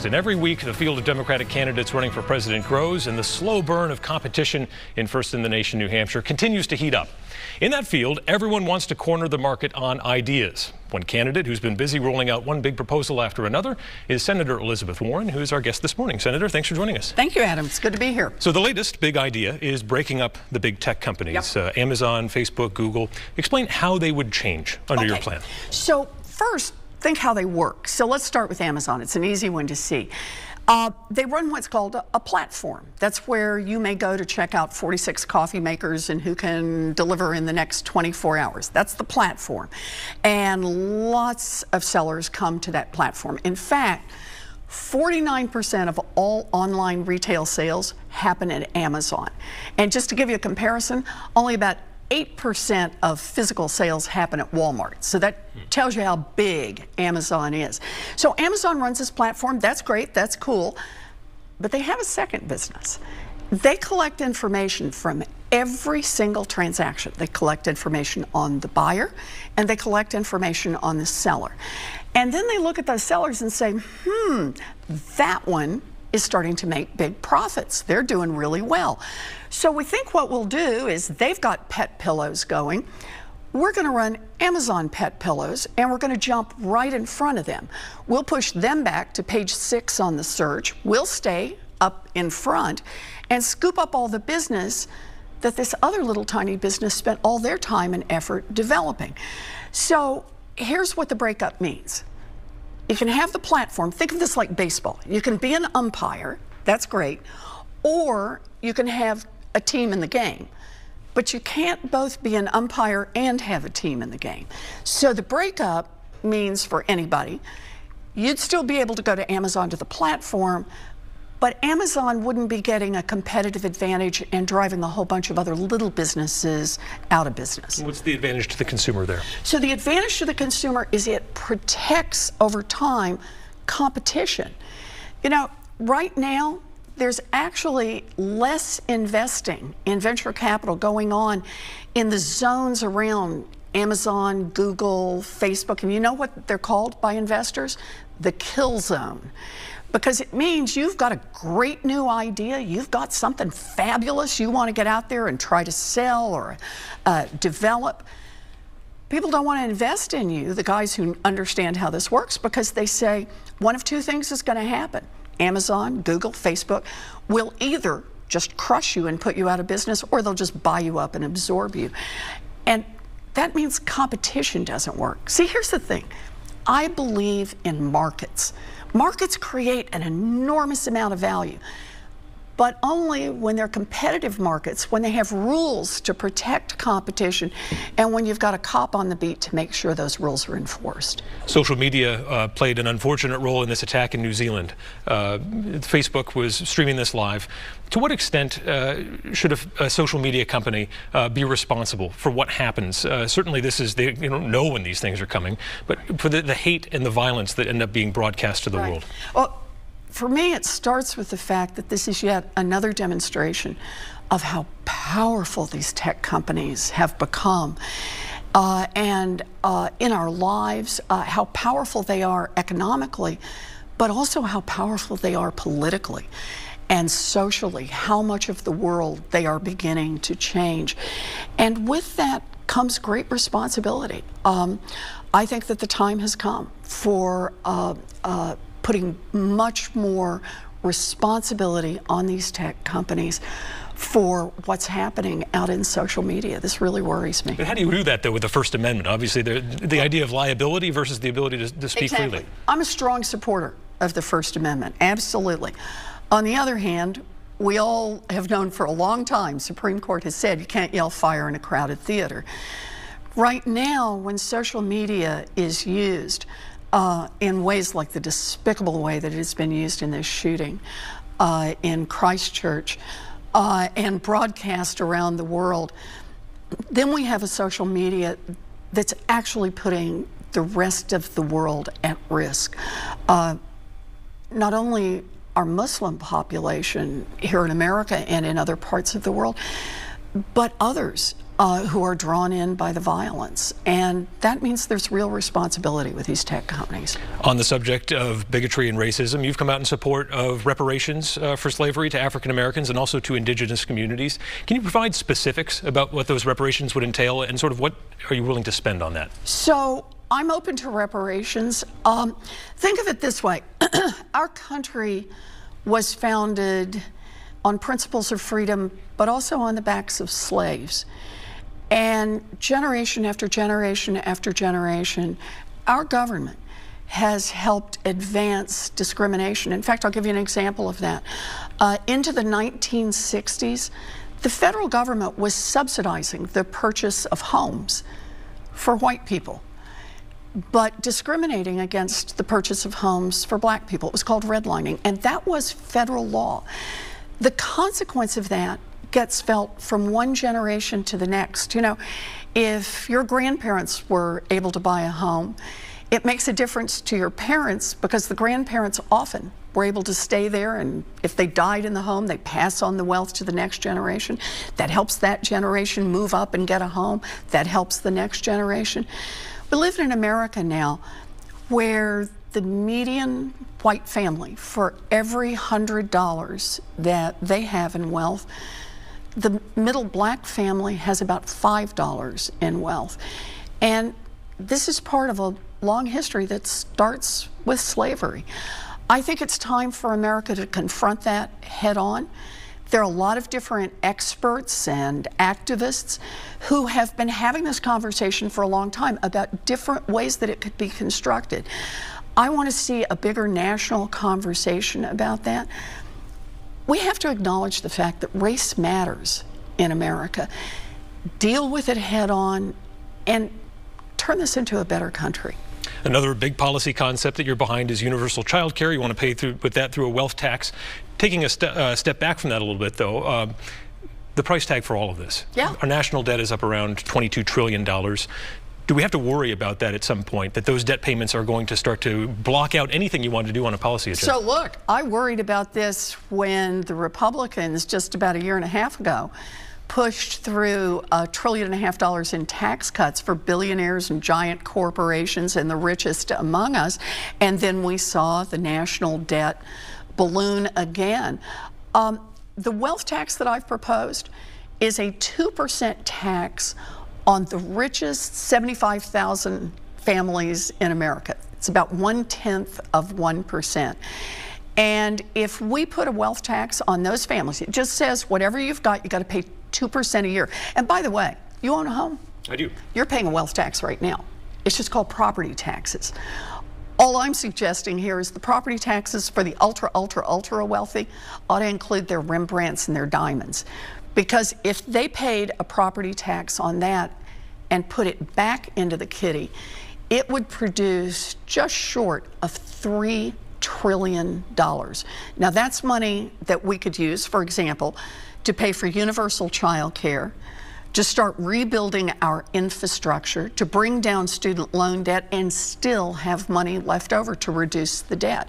And every week, the field of Democratic candidates running for president grows, and the slow burn of competition in First in the Nation, New Hampshire, continues to heat up. In that field, everyone wants to corner the market on ideas. One candidate who's been busy rolling out one big proposal after another is Senator Elizabeth Warren, who is our guest this morning. Senator, thanks for joining us. Thank you, Adam. It's good to be here. So the latest big idea is breaking up the big tech companies, Amazon, Facebook, Google. Explain how they would change under your plan. So first, think how they work. So let's start with Amazon. It's an easy one to see. They run what's called a platform. That's where you may go to check out 46 coffee makers and who can deliver in the next 24 hours. That's the platform. And lots of sellers come to that platform. In fact, 49% of all online retail sales happen at Amazon. And just to give you a comparison, only about 8% of physical sales happen at Walmart. So that tells you how big Amazon is. So Amazon runs this platform. That's great. That's cool. But they have a second business. They collect information from every single transaction. They collect information on the buyer and they collect information on the seller. And then they look at those sellers and say, that one is starting to make big profits. They're doing really well. So we think what we'll do is they've got pet pillows going. We're going to run Amazon pet pillows and we're going to jump right in front of them. We'll push them back to page 6 on the search. We'll stay up in front and scoop up all the business that this other little tiny business spent all their time and effort developing. So here's what the breakup means. You can have the platform, think of this like baseball. You can be an umpire, that's great, or you can have a team in the game. But you can't both be an umpire and have a team in the game. So the breakup means for anybody, you'd still be able to go to Amazon to the platform, but Amazon wouldn't be getting a competitive advantage and driving a whole bunch of other little businesses out of business. What's the advantage to the consumer there? So the advantage to the consumer is it protects over time competition. You know, right now, there's actually less investing in venture capital going on in the zones around Amazon, Google, Facebook, and you know what they're called by investors? The kill zone. Because it means you've got a great new idea, you've got something fabulous you want to get out there and try to sell or develop. People don't want to invest in you, the guys who understand how this works, because they say one of two things is going to happen. Amazon, Google, Facebook will either just crush you and put you out of business, or they'll just buy you up and absorb you. And that means competition doesn't work. See, here's the thing. I believe in markets. Markets create an enormous amount of value, but only when they're competitive markets, when they have rules to protect competition, and when you've got a cop on the beat to make sure those rules are enforced. Social media played an unfortunate role in this attack in New Zealand. Facebook was streaming this live. To what extent should a social media company be responsible for what happens? Certainly this is, they don't know when these things are coming, but for the hate and the violence that end up being broadcast to the world. Well, for me, it starts with the fact that this is yet another demonstration of how powerful these tech companies have become. And in our lives, how powerful they are economically, but also how powerful they are politically and socially, how much of the world they are beginning to change. And with that comes great responsibility. I think that the time has come for putting much more responsibility on these tech companies for what's happening out in social media. This really worries me. But how do you do that, though, with the First Amendment? Obviously, the idea of liability versus the ability to speak freely. I'm a strong supporter of the First Amendment, absolutely. On the other hand, we all have known for a long time, Supreme Court has said you can't yell fire in a crowded theater. Right now, when social media is used in ways like the despicable way that it has been used in this shooting in Christchurch and broadcast around the world, then we have a social media that's actually putting the rest of the world at risk. Not only our Muslim population here in America and in other parts of the world, but others. who are drawn in by the violence. And that means there's real responsibility with these tech companies. On the subject of bigotry and racism, you've come out in support of reparations for slavery to African Americans and also to indigenous communities. Can you provide specifics about what those reparations would entail and sort of what are you willing to spend on that? So I'm open to reparations. Think of it this way. Our country was founded on principles of freedom, but also on the backs of slaves. And generation after generation after generation, our government has helped advance discrimination. In fact, I'll give you an example of that. Into the 1960s, the federal government was subsidizing the purchase of homes for white people, but discriminating against the purchase of homes for black people. It was called redlining, and that was federal law. The consequence of that gets felt from one generation to the next. You know, if your grandparents were able to buy a home, it makes a difference to your parents because the grandparents often were able to stay there, and if they died in the home, they pass on the wealth to the next generation. That helps that generation move up and get a home. That helps the next generation. We live in America now where the median white family, for every $100 that they have in wealth, the middle black family has about $5 in wealth. And this is part of a long history that starts with slavery. I think it's time for America to confront that head on. There are a lot of different experts and activists who have been having this conversation for a long time about different ways that it could be constructed. I want to see a bigger national conversation about that. We have to acknowledge the fact that race matters in America. Deal with it head on and turn this into a better country. Another big policy concept that you're behind is universal child care. You want to pay with that through a wealth tax. Taking a step back from that a little bit, though, the price tag for all of this. Yeah. Our national debt is up around $22 trillion. Do we have to worry about that at some point, that those debt payments are going to start to block out anything you want to do on a policy agenda? So look, I worried about this when the Republicans just about a year and a half ago pushed through $1.5 trillion in tax cuts for billionaires and giant corporations and the richest among us. And then we saw the national debt balloon again. The wealth tax that I've proposed is a 2% tax on the richest 75,000 families in America. It's about 0.1%. And if we put a wealth tax on those families, it just says whatever you've got, you got to pay 2% a year. And by the way, you own a home? I do. You're paying a wealth tax right now. It's just called property taxes. All I'm suggesting here is the property taxes for the ultra, ultra, ultra wealthy ought to include their Rembrandts and their diamonds. Because if they paid a property tax on that and put it back into the kitty, it would produce just short of $3 trillion. Now that's money that we could use, for example, to pay for universal child care, to start rebuilding our infrastructure, to bring down student loan debt, and still have money left over to reduce the debt.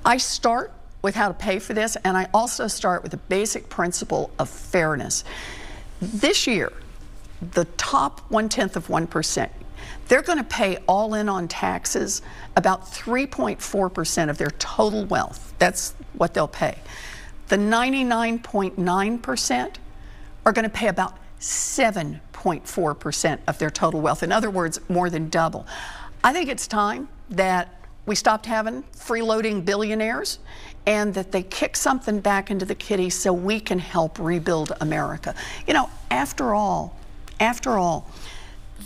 I start with how to pay for this, and I also start with a basic principle of fairness. This year, the top 0.1%, they're going to pay all in on taxes about 3.4% of their total wealth. That's what they'll pay. The 99.9% are going to pay about 7.4% of their total wealth. In other words, more than double. I think it's time that we stopped having freeloading billionaires and that they kick something back into the kitty so we can help rebuild America. You know, after all,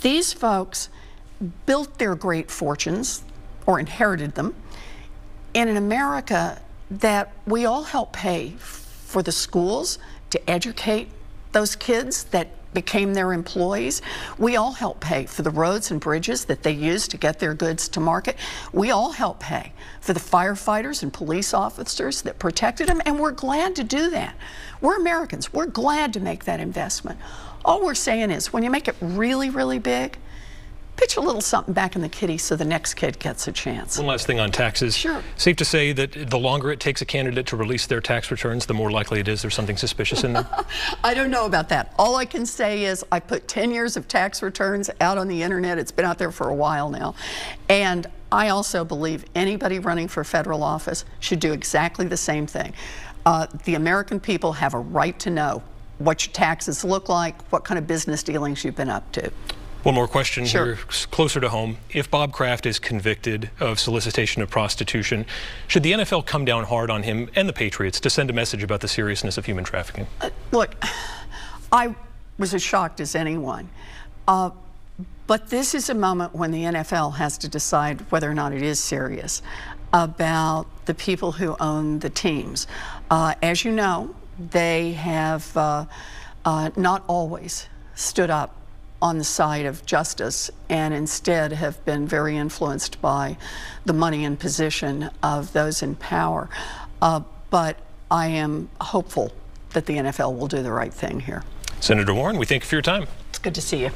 these folks built their great fortunes or inherited them in an America that we all help pay for the schools to educate those kids that became their employees. We all help pay for the roads and bridges that they use to get their goods to market. We all help pay for the firefighters and police officers that protected them, and we're glad to do that. We're Americans. We're glad to make that investment. All we're saying is when you make it really, really big, pitch a little something back in the kitty so the next kid gets a chance. One last thing on taxes. Sure. Safe to say that the longer it takes a candidate to release their tax returns, the more likely it is there's something suspicious in them? I don't know about that. All I can say is I put 10 years of tax returns out on the internet. It's been out there for a while now. And I also believe anybody running for federal office should do exactly the same thing. The American people have a right to know what your taxes look like, what kind of business dealings you've been up to. One more question Sure. here, closer to home. If Bob Kraft is convicted of solicitation of prostitution, should the NFL come down hard on him and the Patriots to send a message about the seriousness of human trafficking? Look, I was as shocked as anyone. But this is a moment when the NFL has to decide whether or not it is serious about the people who own the teams. As you know, they have not always stood up on the side of justice and instead have been very influenced by the money and position of those in power. But I am hopeful that the NFL will do the right thing here. Senator Warren, we thank you for your time. It's good to see you.